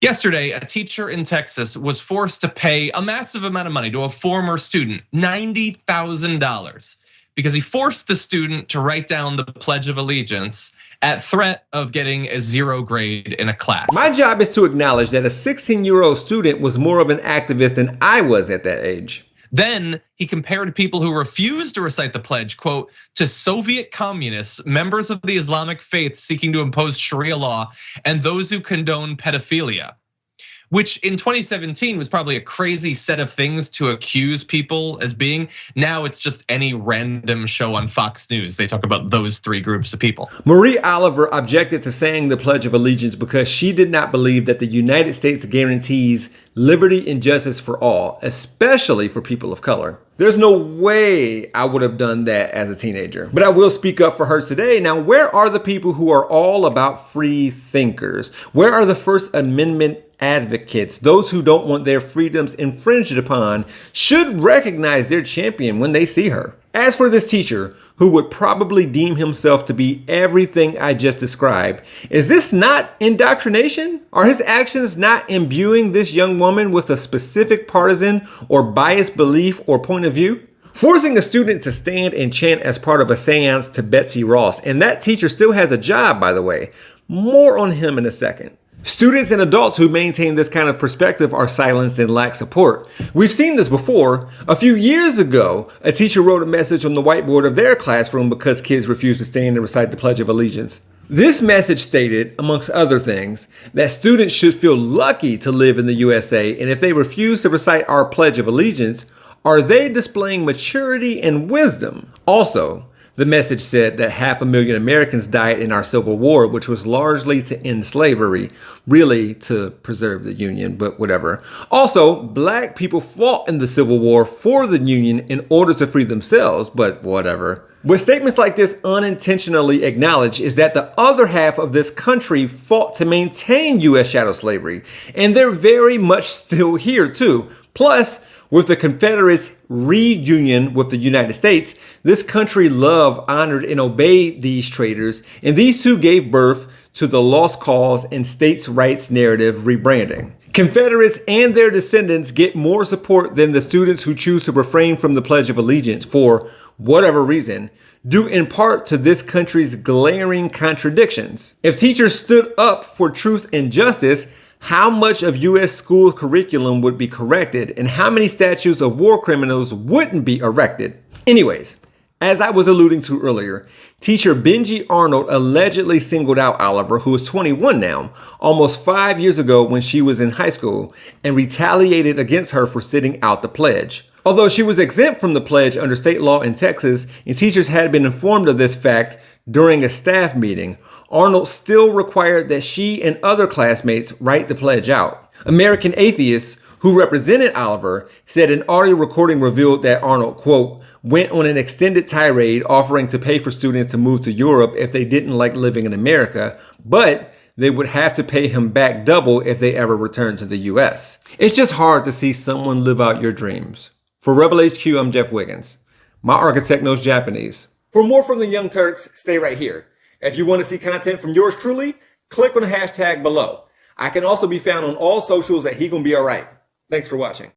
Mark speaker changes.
Speaker 1: Yesterday, a teacher in Texas was forced to pay a massive amount of money to a former student, $90,000, because he forced the student to write down the Pledge of Allegiance at threat of getting a 0 grade in a class.
Speaker 2: My job is to acknowledge that a 16-year-old student was more of an activist than I was at that age.
Speaker 1: Then he compared people who refused to recite the pledge, quote, to Soviet communists, members of the Islamic faith seeking to impose Sharia law, and those who condone pedophilia. Which in 2017 was probably a crazy set of things to accuse people as being. Now it's just any random show on Fox News. They talk about those 3 groups of people.
Speaker 2: Marie Oliver objected to saying the Pledge of Allegiance because she did not believe that the United States guarantees liberty and justice for all, especially for people of color. There's no way I would have done that as a teenager, but I will speak up for her today. Now, where are the people who are all about free thinkers? Where are the First Amendment advocates? Those who don't want their freedoms infringed upon should recognize their champion when they see her. As for this teacher, who would probably deem himself to be everything I just described, is this not indoctrination? Are his actions not imbuing this young woman with a specific partisan or biased belief or point of view? Forcing a student to stand and chant as part of a seance to Betsy Ross, and that teacher still has a job, by the way. More on him in a second. Students and adults who maintain this kind of perspective are silenced and lack support. We've seen this before. A few years ago, a teacher wrote a message on the whiteboard of their classroom because kids refused to stand and recite the Pledge of Allegiance. This message stated, amongst other things, that students should feel lucky to live in the USA, and if they refuse to recite our Pledge of Allegiance, are they displaying maturity and wisdom? Also, the message said that 500,000 Americans died in our Civil War, which was largely to end slavery, really to preserve the Union, but whatever. Also, black people fought in the Civil War for the Union in order to free themselves, but whatever. What statements like this unintentionally acknowledge is that the other half of this country fought to maintain US chattel slavery, and they're very much still here too. Plus, with the Confederates' reunion with the United States, this country loved, honored, and obeyed these traitors, and these two gave birth to the lost cause and states' rights narrative rebranding. Confederates and their descendants get more support than the students who choose to refrain from the Pledge of Allegiance for whatever reason, due in part to this country's glaring contradictions. If teachers stood up for truth and justice, how much of US school curriculum would be corrected and how many statues of war criminals wouldn't be erected? Anyways, as I was alluding to earlier, teacher Benji Arnold allegedly singled out Oliver, who is 21 now, almost 5 years ago when she was in high school, and retaliated against her for sitting out the pledge. Although she was exempt from the pledge under state law in Texas, and teachers had been informed of this fact during a staff meeting, Arnold still required that she and other classmates write the pledge out. American Atheists, who represented Oliver, said an audio recording revealed that Arnold, quote, went on an extended tirade offering to pay for students to move to Europe if they didn't like living in America, but they would have to pay him back double if they ever returned to the US. It's just hard to see someone live out your dreams. For Rebel HQ, I'm Jeff Wiggins. My architect knows Japanese. For more from the Young Turks, stay right here. If you want to see content from yours truly, click on the hashtag below. I can also be found on all socials at He Gonna Be Alright. Thanks for watching.